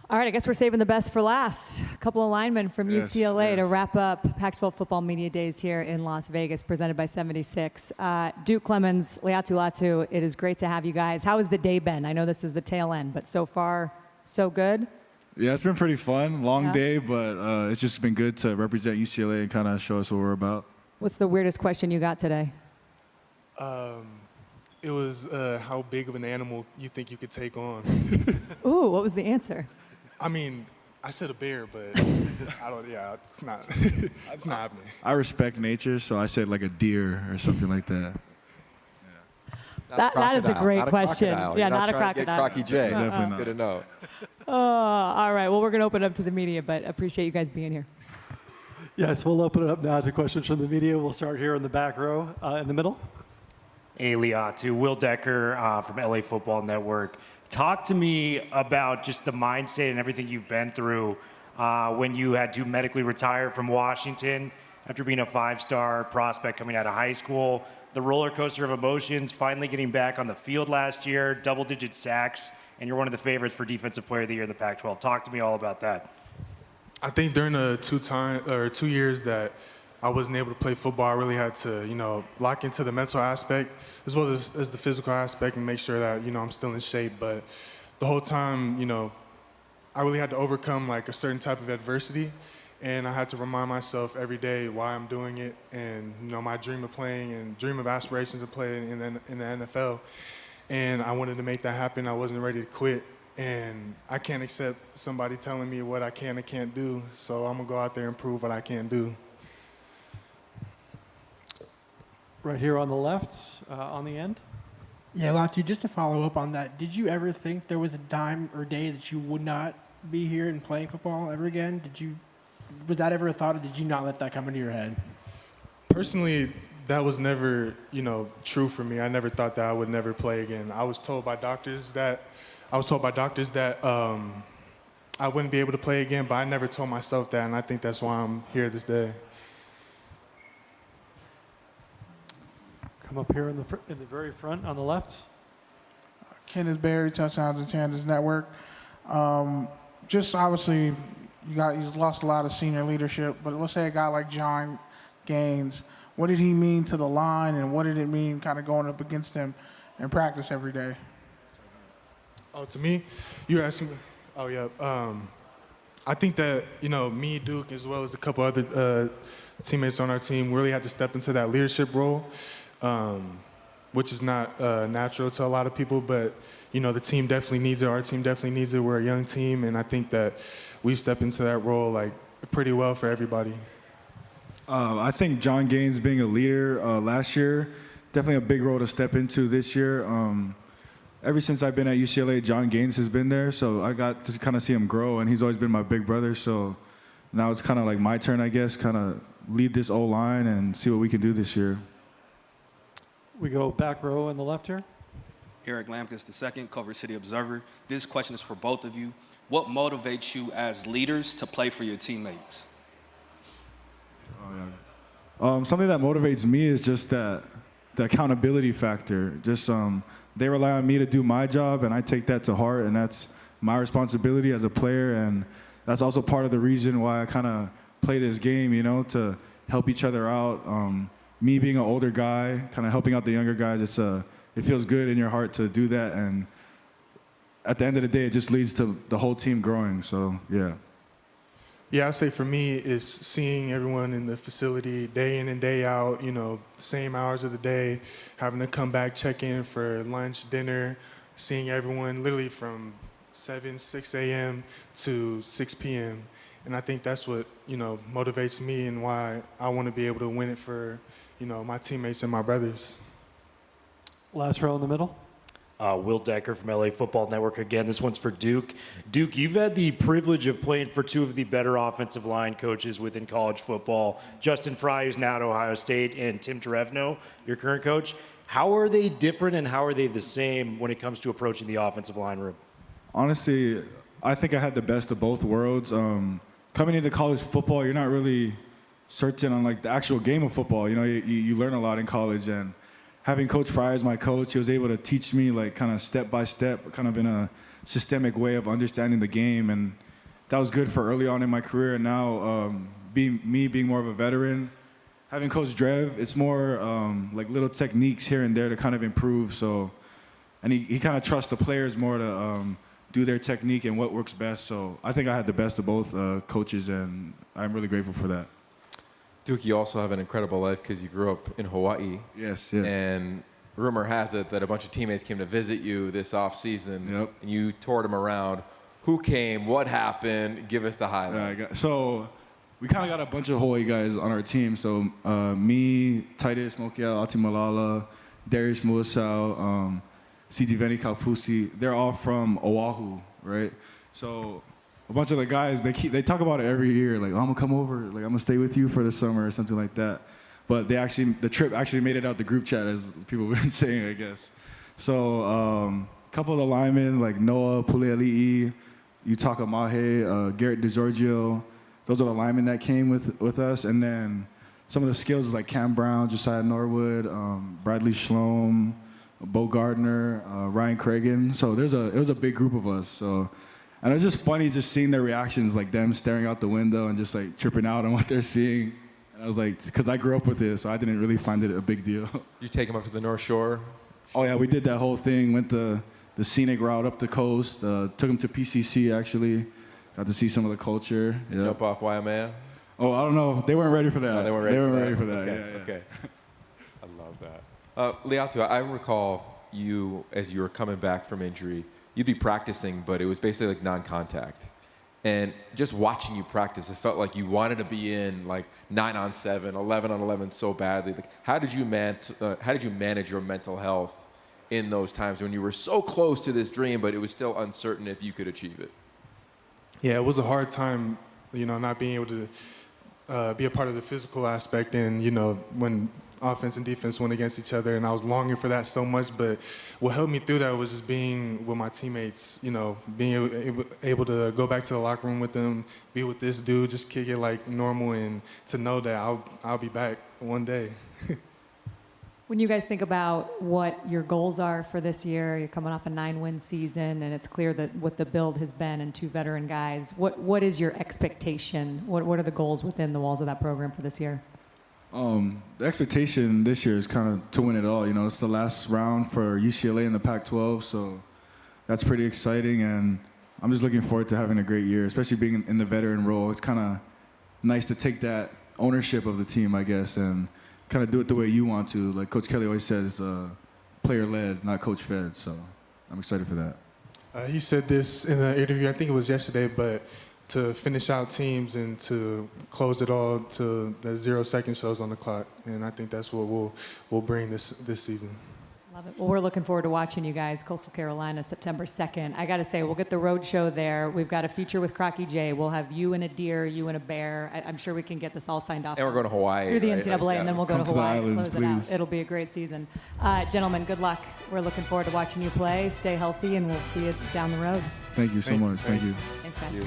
All right, I guess we're saving the best for last. A couple of linemen from UCLA to wrap up Pac-12 Football Media Days here in Las Vegas, presented by 76. Duke, Clemens, Latu, it is great to have you guys. How has the day been? I know this is the tail end, but so far, so good? Yeah, it's been pretty fun. Long day, but it's just been good to represent UCLA and kind of show us what we're about. What's the weirdest question you got today? It was how big of an animal you think you could take on. Ooh, what was the answer? I mean, I said a bear, but I don't. Yeah, it's not. It's not happening. I respect nature, so I said like a deer or something like that. That is a great question. Yeah, not a crocodile. Crocky J. Definitely not. Good to know. All right, well, we're going to open it up to the media, but appreciate you guys being here. Yes, we'll open it up now to questions from the media. We'll start here in the back row, in the middle. Hey, Laiatu, Will Decker from LA Football Network. Talk to me about just the mindset and everything you've been through when you had to medically retire from Washington after being a five-star prospect coming out of high school. The roller coaster of emotions, finally getting back on the field last year, double-digit sacks, and you're one of the favorites for Defensive Player of the Year in the Pac-12. Talk to me all about that. I think during the 2 years that I wasn't able to play football, I really had to, lock into the mental aspect as well as the physical aspect and make sure that, I'm still in shape. But the whole time, I really had to overcome like a certain type of adversity, and I had to remind myself every day why I'm doing it and, my dream of playing and dream of aspirations of playing in the NFL. And I wanted to make that happen. I wasn't ready to quit. And I can't accept somebody telling me what I can and can't do. So I'm going to go out there and prove what I can do. Right here on the left, on the end. Yeah, Latu, just to follow up on that, did you ever think there was a time or day that you would not be here and playing football ever again? Was that ever a thought, or did you not let that come into your head? Personally, that was never, true for me. I never thought that I would never play again. I was told by doctors that I wouldn't be able to play again, but I never told myself that, and I think that's why I'm here this day. Come up here in the very front on the left. Kenneth Berry, Touchdowns and Tanders Network. Just obviously, he's lost a lot of senior leadership, but let's say a guy like John Gaines, what did he mean to the line, and what did it mean kind of going up against him in practice every day? Oh, to me? You're asking me? Oh, yeah. I think that, me, Duke, as well as a couple other teammates on our team really had to step into that leadership role, which is not natural to a lot of people, but, the team definitely needs it. Our team definitely needs it. We're a young team, and I think that we've stepped into that role, pretty well for everybody. I think John Gaines being a leader last year, definitely a big role to step into this year. Ever since I've been at UCLA, John Gaines has been there, so I got to kind of see him grow, and he's always been my big brother. So now it's kind of like my turn, I guess, kind of lead this O-line and see what we can do this year. We go back row on the left here. Eric Lamkus II, Culver City Observer. This question is for both of you. What motivates you as leaders to play for your teammates? Something that motivates me is just the accountability factor. Just they rely on me to do my job, and I take that to heart, and that's my responsibility as a player, and that's also part of the reason why I kind of play this game, to help each other out. Me being an older guy, kind of helping out the younger guys, it feels good in your heart to do that, and at the end of the day, it just leads to the whole team growing, so yeah. Yeah, I'd say for me, it's seeing everyone in the facility day in and day out, same hours of the day, having to come back, check in for lunch, dinner, seeing everyone literally from 6 a.m. to 6 p.m. And I think that's what, motivates me and why I want to be able to win it for, my teammates and my brothers. Last row in the middle. Will Decker from LA Football Network again. This one's for Duke. Duke, you've had the privilege of playing for two of the better offensive line coaches within college football. Justin Fry, who's now at Ohio State, and Tim Terevno, your current coach. How are they different and how are they the same when it comes to approaching the offensive line room? Honestly, I think I had the best of both worlds. Coming into college football, you're not really searching on the actual game of football. You learn a lot in college, and having Coach Fry as my coach, he was able to teach me kind of step by step, kind of in a systemic way of understanding the game, and that was good for early on in my career. And now, being more of a veteran, having Coach Drev, it's more like little techniques here and there to kind of improve. So, and he kind of trusts the players more to do their technique and what works best. So I think I had the best of both coaches, and I'm really grateful for that. Duke, you also have an incredible life because you grew up in Hawaii. Yes. And rumor has it that a bunch of teammates came to visit you this offseason. Yep. And you toured them around. Who came? What happened? Give us the highlights. So we kind of got a bunch of Hawaii guys on our team. So me, Titus Mokia, Ati Malala, Darius Muasau, C.D. Veni Kaufusi, they're all from Oahu, right? So a bunch of the guys, they talk about it every year, like, oh, I'm gonna come over, like I'm gonna stay with you for the summer or something like that. But the trip actually made it out the group chat, as people have been saying, I guess. So a couple of the linemen, like Noah Puleali'i, Yutaka Mahe, Garrett DeGiorgio, those are the linemen that came with us. And then some of the skills like Cam Brown, Josiah Norwood, Bradley Schlom, Bo Gardner, Ryan Cragen. So it was a big group of us. So, and it was just funny just seeing their reactions, like them staring out the window and just like tripping out on what they're seeing. And I was like, because I grew up with it, so I didn't really find it a big deal. You take them up to the North Shore? Oh yeah, we did that whole thing. Went the scenic route up the coast. Took them to PCC actually. Got to see some of the culture. Yeah. Jump off Waimea? Oh, I don't know. They weren't ready for that. No, they weren't ready for that. Okay, yeah. Okay. I love that. Laiatu, I recall you, as you were coming back from injury, you'd be practicing, but it was basically like non-contact. And just watching you practice, it felt like you wanted to be in like 9-on-7, 11-on-11 so badly. Like, how did you manage your mental health in those times when you were so close to this dream, but it was still uncertain if you could achieve it? Yeah, it was a hard time, not being able to be a part of the physical aspect, and when offense and defense went against each other, and I was longing for that so much. But what helped me through that was just being with my teammates, being able to go back to the locker room with them, be with this dude, just kick it like normal, and to know that I'll be back one day. When you guys think about what your goals are for this year, you're coming off a 9-win season, and it's clear that what the build has been and 2 veteran guys. What is your expectation? What are the goals within the walls of that program for this year? The expectation this year is kind of to win it all. It's the last round for UCLA in the Pac-12, so that's pretty exciting, and I'm just looking forward to having a great year, especially being in the veteran role. It's kind of nice to take that ownership of the team, I guess, and kind of do it the way you want to. Like Coach Kelly always says, player-led, not coach-fed, so I'm excited for that. He said this in an interview, I think it was yesterday, but to finish out teams and to close it all to the 0 second shows on the clock. And I think that's what we'll bring this season. Love it. Well, we're looking forward to watching you guys. Coastal Carolina, September 2nd. I got to say, we'll get the road show there. We've got a feature with Crocky J. We'll have you and a deer, you and a bear. I'm sure we can get this all signed off. And we're going to Hawaii. Through the right? NCAA, and then we'll go to Hawaii and close it out. Please. It'll be a great season. Gentlemen, good luck. We're looking forward to watching you play. Stay healthy, and we'll see you down the road. Thank you so much. Thank you. Thanks, guys.